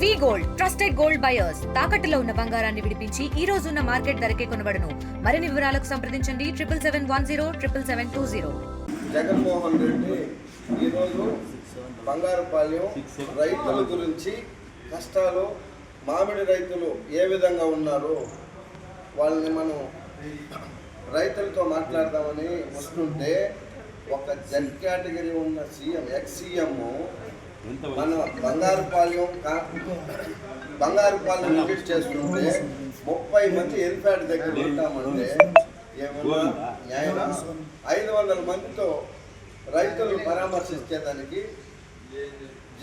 వి gold trusted gold buyers తాకట్టులో ఉన్న బంగారాన్ని విడిపించి ఈ రోజు ఉన్న మార్కెట్ ధరకే కొనబడును. మరిన్ని వివరాలకు సంప్రదించండి 7771077720. జగన్మోహన్ రెడ్డి ఈరోజు బంగారుపాలెం రైతుల గురించి కష్టాలు, మామిడి రైతులు ఏ విధంగా ఉన్నారో వాళ్ళని మనం రైతులతో మాట్లాడదామని వస్తుంటే ఒక జెడ్ కేటగిరీ ఉన్న సీఎం ఎక్స్ సీఎం మన బంగారుపాలెం విజిట్ చేస్తుంటే 30 మంది ఎలిఫాట్ దగ్గర ఉంటామంటే ఏమన్నా న్యాయం? 500 మందితో రైతులను పరామర్శించేదానికి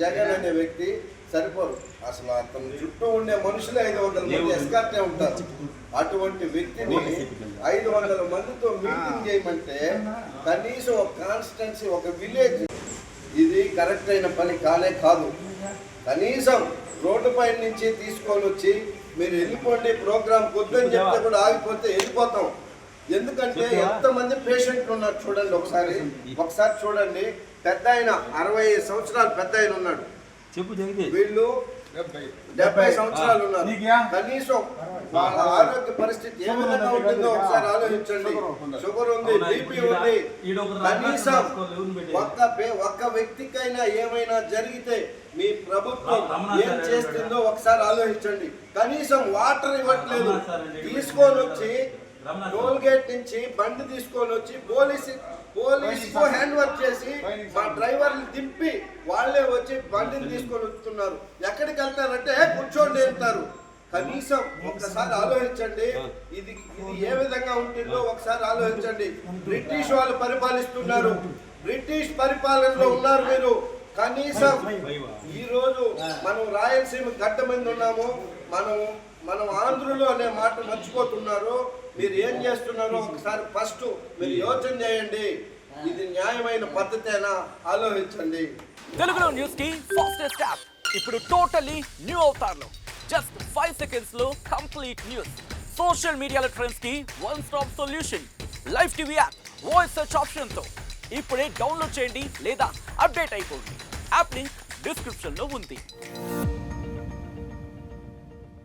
జగన్ అనే వ్యక్తి సరిపోరు. అసలు అతను చుట్టూ ఉండే మనుషులే 500 మంది ఎస్కార్టే ఉంటారు. అటువంటి వ్యక్తిని 500 మందితో మీటింగ్ చేయమంటే కనీసం ఒక కాన్స్టిట్యున్సీ, ఒక విలేజ్, ఇది కరెక్ట్ అయిన పని కాదు. కనీసం రోడ్డుపై నుంచి తీసుకొని వచ్చి మీరు వెళ్ళిపోండి, ప్రోగ్రామ్ కొద్దని చెప్తే కూడా ఆగిపోతే వెళ్ళిపోతాం. ఎందుకంటే ఎంతమంది పేషెంట్లు ఉన్నారు చూడండి. ఒకసారి చూడండి. పెద్ద ఆయన 65 సంవత్సరాలు పెద్ద ఆయన ఉన్నాడు, వీళ్ళు 70 సంవత్సరాలు ఉన్నారు. కనీసం వాళ్ళ ఆరోగ్య పరిస్థితి ఏ విధంగా ఉంటుందో ఒకసారి ఆలోచించండి. షుగర్ ఉంది, బీపీ ఉంది. కనీసం ఒక్క వ్యక్తికైనా ఏమైనా జరిగితే మీ ప్రభుత్వం ఏం చేస్తుందో ఒకసారి ఆలోచించండి. కనీసం వాటర్ ఇవ్వట్లేదు. తీసుకొని వచ్చి టోల్ గేట్ నుంచి బండి తీసుకొని వచ్చి పోలీసుకు హ్యాండ్ వర్క్ చేసి మా డ్రైవర్ని దింపి వాళ్ళే వచ్చి బండిని తీసుకొని వస్తున్నారు. ఎక్కడికి వెళ్తారంటే కూర్చోండి వెళ్తారు. కనీసం ఒక్కసారి ఆలోచించండి. ఇది ఏ విధంగా ఉంటుందో ఒకసారి ఆలోచించండి. బ్రిటిష్ వాళ్ళు పరిపాలిస్తున్నారు, బ్రిటిష్ పరిపాలనలో ఉన్నారు మీరు. కనీసం ఈ రోజు మనం రాయలసీమ గడ్డ మీద ఉన్నాము, మనం ఆంధ్రులు అనే మాట మర్చిపోతున్నారు. మీరు ఏం చేస్తున్నారో ఒకసారి ఫస్ట్ మీరు యోచన చేయండి. ఇది న్యాయమైన పద్ధతేనా ఆలోచించండి. తెలుగులో న్యూస్ కి ఫాస్టెస్ట్ యాప్ ఇప్పుడు టోటల్లీ న్యూ అవతార్లో జస్ట్ 5 సెకండ్స్ లో కంప్లీట్ న్యూస్. సోషల్ మీడియాలో ట్రెండ్స్ కి one stop solution. Live TV app voice search option తో ఇప్పుడే డౌన్లోడ్ చేయండి లేదా అప్డేట్ అయిపోండి. యాప్ లింక్ డిస్క్రిప్షన్ లో ఉంది.